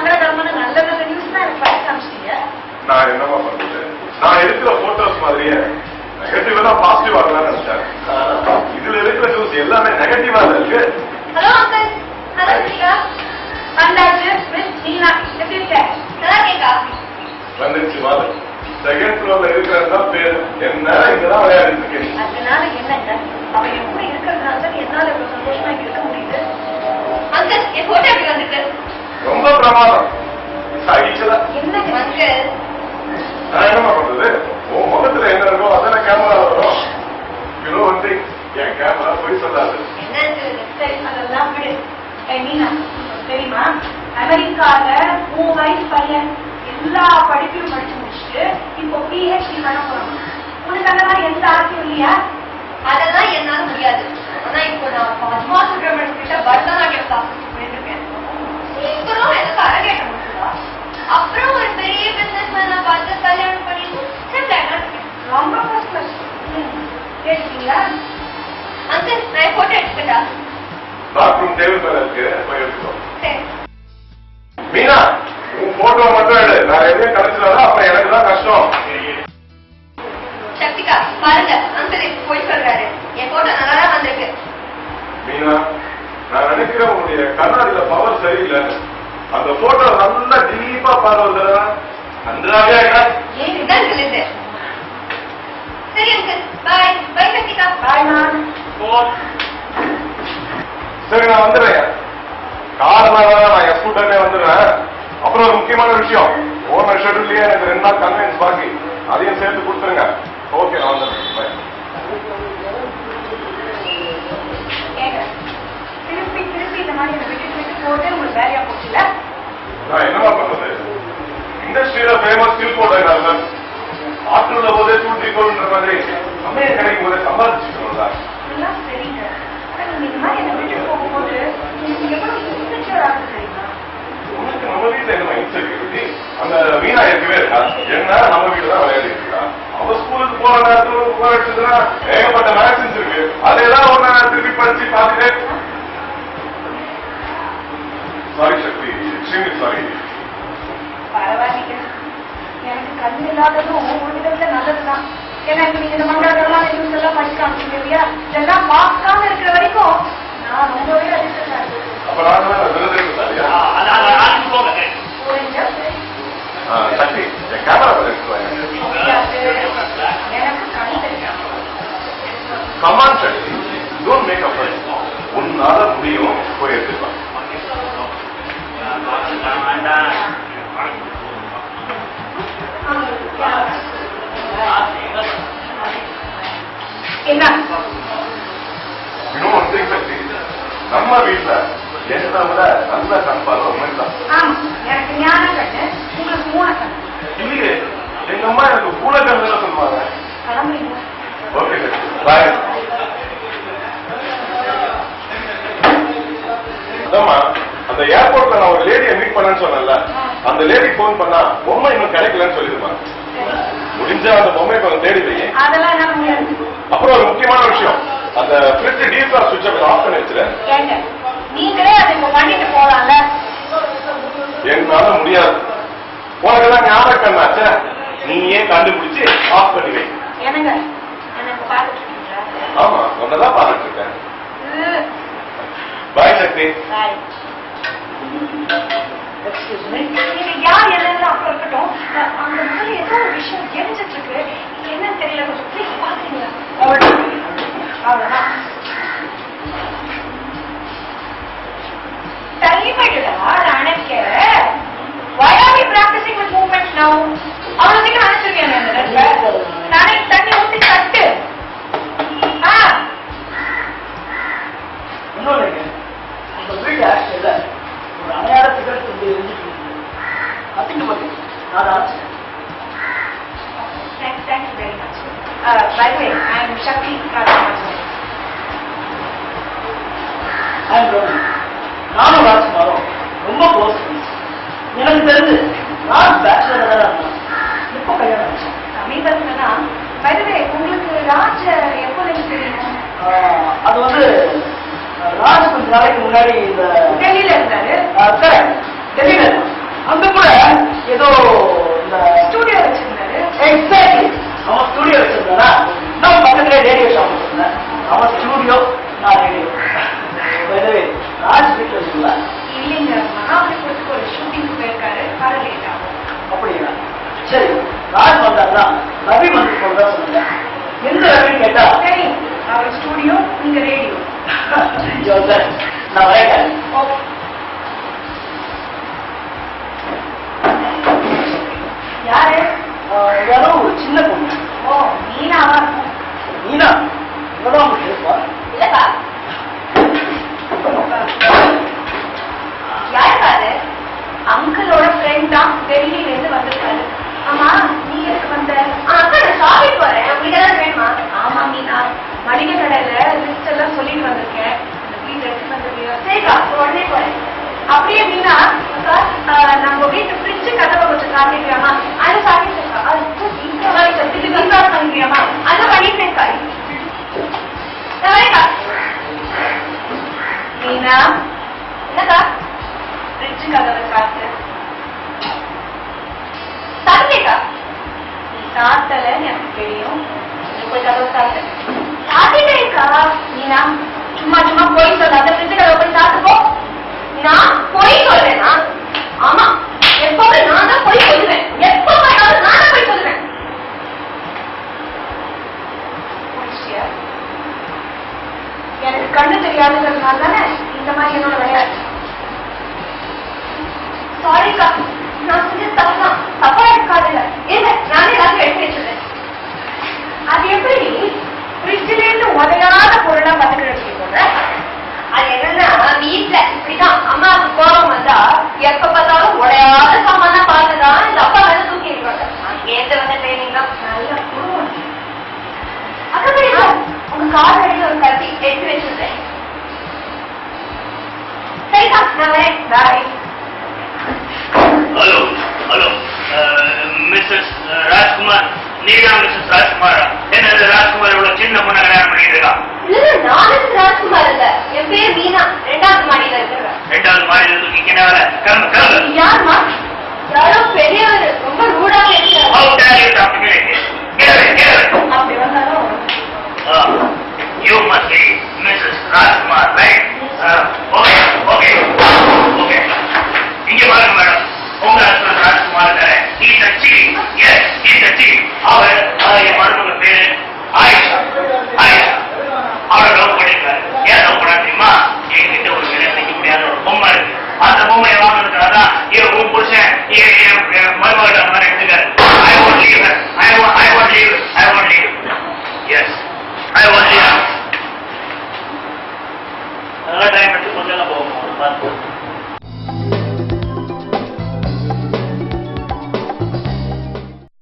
மங்களகரமான நல்ல நல்ல நியூஸ் தான் எனக்கு படிக்க காமிச்சிட்டீங்க. நான் என்னமா பண்றது? நான் எடுக்கிற போட்டோஸ் மாதிரியே நெகட்டிவா தான் பாசிட்டிவா இருக்கலாம்னு நினைச்சேன். இதுல இருக்கிற நியூஸ் எல்லாமே நெகட்டிவா தான் இருக்கு. Hello uncle. ஹலோ சிகா. வந்தாச்சு. மிஸ் நீனா எப்படி இருக்க? நல்லா கேக்கா. வந்துருச்சு மாதிரி செகண்ட் ஃப்ளோர்ல இருக்கிறதா பேர் என்ன இங்கதான் விளையாடிட்டு இருக்கேன். அதனால என்னங்க அவன் என் கூட இருக்கிறதுனால தான் என்னால இவ்வளவு சந்தோஷமா இருக்க முடியுது. அங்கிள் என் போட்டோ எப்படி வந்துட்டு? ரொம்ப பிரமாதம். சாகிச்சதா என்னங்க அங்கிள்? நான் என்னமா பண்றது? உன் முகத்துல என்ன இருக்கோ அதான கேமரா வரும். கிலோ வந்து என் கேமரா போய் சொல்லாது. என்ன சரி அதெல்லாம் விடு. மீனா தெரியுமா அமெரிக்கால 3 வயசு பையன் எல்லா படிப்பையும் படிச்சு முடிச்சுட்டு இப்போ PhD பண்ண போறாங்க. உனக்கு அந்த மாதிரி எந்த ஆசையும் இல்லையா? அதெல்லாம் என்னால முடியாது. ஆனா இப்போ நான் பத்மா சுப்ரமணியன் கிட்ட பரதநாட்டியம் கிளாஸ் போயிருக்கேன். அப்புறம் எனக்கு அரங்கேற்ற முடியுதா? அப்புறம் ஒரு பெரிய பிசினஸ் மேனை பார்த்து கல்யாணம் பண்ணிட்டு ரொம்ப கேட்டீங்களா? அங்கிள் நான் போட்டோ எடுத்துக்கிட்டா? பாத்ரூம் டேபிள் மேல இருக்கு, போய் எடுத்துக்கோ. சரி மீனா, உன் போட்டோ மட்டும் எடு. நான் எதுவும் கிடைச்சிடாதா, அப்புறம் எனக்கு தான் கஷ்டம். சக்திகா பாருங்க, அங்கிள் போய் சொல்றாரு. என் போட்டோ நல்லா தான் வந்திருக்கு. மீனா, நான் நினைக்கிறேன் உன்னுடைய கண்ணாடியில பவர் சரியில்லை. அந்த போட்டோ நல்லா டீப்பா பாருங்க. நன்றாக ஏன் இதான் சொல்லுது. சரி அங்கிள் பாய். பாய் சக்திகா. Bye ma'am. சரி நான் வந்துடுறேன். காரணம் நான் என் ஸ்கூட்டர்லயே வந்துடுறேன். அப்புறம் ஒரு முக்கியமான விஷயம், ஓனர் ஷெட்யூல்லயே எனக்கு 2 நாள் கன்வென்ஸ் பாக்கி, அதையும் சேர்த்து கொடுத்துருங்க. ஓகே நான் வந்துடுறேன். திருப்பி திருப்பி இந்த மாதிரி விட்டு விட்டு போட்டு உங்களுக்கு வேலையா போச்சுல. நான் என்னவா பண்றது? இண்டஸ்ட்ரியில ஃபேமஸ் ஸ்கில் போட்டேன். ஆற்றுள்ள போதே தூண்டிக்கோள்ன்ற மாதிரி சமயம் கிடைக்கும் போதே சம்பாதிச்சுக்கணும்ல. எல்லாம் சரிங்க. நீங்க இந்த மாதிரி என்ன விட்டு போகும்போது நீங்க எவ்வளவு இன்செக்யூர் ஆகுது தெரியுமா? உனக்கு நம்ம வீட்டுல என்ன இன்செக்யூரிட்டி? அந்த மீனா இருக்கவே இருக்கா? என்ன நம்ம வீட்டுல தான் விளையாடி இருக்கா? அவ ஸ்கூலுக்கு போற நேரத்துல புகார் எடுத்துதுன்னா ஏகப்பட்ட மேக்சின்ஸ் இருக்கு. அதெல்லாம் ஒண்ணு திருப்பி படிச்சு பார்த்துட்டு சாரி சக்தி, எக்ஸ்ட்ரீம்லி சாரி. பரவாயில்லைங்க. எனக்கு கண்ணு இல்லாததும் ஒரு விதத்துல நல்லதுதான். ஏன்னா இப்ப நீங்க இந்த மங்களகரமான நியூஸ் எல்லாம் படிக்காமீங்க இல்லையா? இதெல்லாம் பார்க்காம இருக்கிற வரைக்கும் நான் ரொம்பவே அதிர்ஷ்டசாலி. அப்ப நான் விருதுசாலியா? சக்தி என் கேமரா எனக்கு கண்ணு தெரியும். Come on Shakti, don't make up. உன்னால முடியும், போய் எடுத்துக்கலாம். என்ன இன்னும் ஒன் திங் சக்தி, நம்ம வீட்டுல என்ன விட நல்ல கண்பார்வை உண்மைதான். ஆமா, எனக்கு ஞான கண்ணு, உங்களுக்கு மூண கண்ணு. இல்லையே, எங்க அம்மா எனக்கு பூனை கண்ணுன்னு சொல்லுவாங்க. கிளம்புறீங்க? ஓகே சக்தி, பாய். அதாம்மா, அந்த ஏர்போர்ட்ல நான் ஒரு லேடியை மீட் பண்ணேன்னு சொன்னேன்ல, அந்த லேடி போன் பண்ணா பொம்மை இன்னும் கிடைக்கலன்னு சொல்லிடுமா. முடிஞ்சா அந்த பொம்மையை கொஞ்சம் தேடி போய். அதெல்லாம் என்ன முடியாது. அப்புறம் ஒரு முக்கியமான விஷயம், அந்த ஃபிரிட்ஜ் டீஃபாஸ்ட் சுவிட்சை ஆஃப் பண்ணி வச்சிரு. ஏங்க நீங்களே அதை இப்ப பண்ணிட்டு போலாம்ல. என்னால முடியாது. உனக்கெல்லாம் ஞாபகம் கண்ணாச்ச, நீ ஏன் கண்டுபிடிச்சு ஆஃப் பண்ணி வை. என்னங்க எனக்கு பாத்துட்டு இருக்கீங்களா? ஆமா, உன்னதான் பாத்துட்டு இருக்கேன். பாய் சக்தி. பாய். நீங்க யார் என்னன்னு அப்புறம் இருக்கட்டும். அந்த முதல்ல ஏதோ ஒரு விஷயம் எரிஞ்சிட்டு இருக்கு. என்னன்னு தெரியல, கொஞ்சம் ப்ளீஸ் பாக்குறீங்களா? அவ்வளவுதான். டைமடா அணைக்க. Why are we practicing with movements now? அவ்வளவுக்கு அணைச்சிருக்கேன் அந்த இடத்துல. நானே தண்ணி ஊற்றி தட்டு. இன்னொன்னு உங்க வீட்டு ஆக்சுவல ஒரு அணையாத சிகரெட் வந்து எரிஞ்சிட்டு அதுக்கு பத்தி நான் அழைச்சேன். Thank you very much. By the way, I am Shakti Karamasan. நானும் ராஜ்குமாரும் ரொம்ப க்ளோஸ் ஃப்ரெண்ட்ஸ். எனக்கு தெரிஞ்சு நான் பேச்சுலர் தான் இருந்தேன். இப்போ கல்யாணம் ஆச்சு. சமீபத்துல தான். By the way, உங்களுக்கு ராஜ் எப்போ தெரியும்? அது வந்து ராஜ் கொஞ்ச நாளைக்கு முன்னாடி இந்த டெல்லியில இருந்தாரு. கரெக்ட், டெல்லியில ஏதோ இந்த ஸ்டூடியோ வச்சிருந்தாரு. எக்ஸாக்ட்லி அவன் ஸ்டூடியோ வச்சிருந்தானா, நம்ம பக்கத்துல ரேடியோ ஷாப் வச்சிருந்தேன். அவன் ஸ்டூடியோ, நான் ரேடியோ. ராஜ் வீட்டில் இருக்குல்ல? இல்லைங்க, மகாபலிபுரத்துக்கு ஒரு ஷூட்டிங் போயிருக்காரு, வர லேட் ஆகும். அப்படியா? சரி, ராஜ் வந்தாருன்னா ரவி வந்து போறதா சொன்னீங்க. எந்த ரவின்னு கேட்டா சரி, அவர் ஸ்டூடியோ, நீங்க ரேடியோ. நான் வரேன். யாரு? யாரோ ஒரு சின்ன பொண்ணு. ஓ, மீனாவா? மீனா இவ்வளவு உங்களுக்கு இருப்பா? இல்லப்பா. யாருக்காரு? அங்கிளோட ஃப்ரெண்ட் தான், டெல்லியில இருந்து வந்திருக்காரு. ஆமா, நீ எதுக்கு வந்த? அக்கா, நான் ஷாப்பிங் போறேன். உங்களுக்கு ஏதாவது வேணுமா? ஆமா மீனா, மளிகை கடையில லிஸ்ட் எல்லாம் சொல்லிட்டு வந்திருக்கேன். வீட்டு எடுத்து வந்துருக்கீங்க. சரிக்கா, உடனே போறேன். அப்படியே மீனா, நம்ம வீட்டு ஃப்ரிட்ஜ் கதவை கொஞ்சம் காட்டிக்கலாமா? அது காட்டிருக்கா? பண்ணிக்கலாமா? அதை பண்ணிட்டேன்க்கா. மீனா, என்னக்கா? ஃப்ரிட்ஜ் கதவை காட்டு. சாப்பிட்டேக்கா? நீ சாப்பிட்டலன்னு எனக்கு தெரியும். போய் கதவை சாப்பிட்டு சாப்பிட்டேக்கா. மீனா, சும்மா சும்மா போய் சொல்லாத. ஃப்ரிட்ஜ் கதவை போய் சாப்பிட்டு போ. நான் போய் சொல்றேன்னா? ஆமா, எப்பவுமே நான் தான் போய் சொல்லுவேன். எப்ப பார்த்தாலும் நான் தான் போய் சொல்லுவேன். எனக்கு கண்ணு தெரியாதுங்கிறதுனால தானே இந்த மாதிரி என்னோட விளையாட்டு. சாரிக்கா, நான் செஞ்ச தப்புதான். தப்பா இருக்காதுல்ல. இல்ல, நானே எல்லாத்தையும் எடுத்து வச்சிருந்தேன். அது எப்படி ஃப்ரிட்ஜ்ல இருந்து உதையாத பொருளா பத்துக்கிட்டு போற? அது என்னன்னா, வீட்டுல இப்படிதான் அம்மாவுக்கு கோபம் வந்தா எப்ப பார்த்தாலும் உடையாத சாமான பார்த்துதான் இந்த அப்பா வந்து தூக்கி இருக்காங்க. ஏத்து வந்த ட்ரைனிங் தான் நல்ல குடும்பம். அக்கா, உங்க கார் அடிக்க ஒரு கத்தி எடுத்து வச்சிருந்தேன். சரிக்கா, நான் வரேன். Bye. Hello hello, missus Rajkumar. நீங்க மிஸ்ஸஸ் ராஜ்குமாரா? என்ன ராஜ்குமார் இவ்வளவு சின்ன பொண்ணை கல்யாணம் பண்ணிட்டு இருக்கா? இல்ல, நானும் ராஜ்குமார் இல்ல, என் பேர் மீனா. 2வது மாடியில இருக்கிறேன். 2வது மாடியில இருக்கீங்க. என்ன வேலை? கிளம்பு கிளம்பு. யாருமா? யாரோ பெரியவர், ரொம்ப ரூடாக இருக்காரு. அப்படி வந்தாலும் You must be Mrs. Rajkumar, right? Okay. இங்க பாருங்க மேடம், உங்க ஹஸ்பண்ட் ராஜ்குமார் தானே? He's a chief. Yes, he's a chief. அவர் என் மருமக பேரு ஆயிஷா. அவரை லவ் பண்ணிருக்காரு. ஏன் லவ் பண்ண தெரியுமா? என்கிட்ட ஒரு நினைக்க முடியாத ஒரு பொம்மை இருக்கு. அந்த பொம்மையை வாங்கினதுக்காகதான் உன் புருஷன் மருமகிட்ட அந்த மாதிரி எடுத்துக்காரு. I won't leave her. I won't leave. Yes, I won't leave. நல்லா டைம் எடுத்து கொஞ்சம் போவோம்.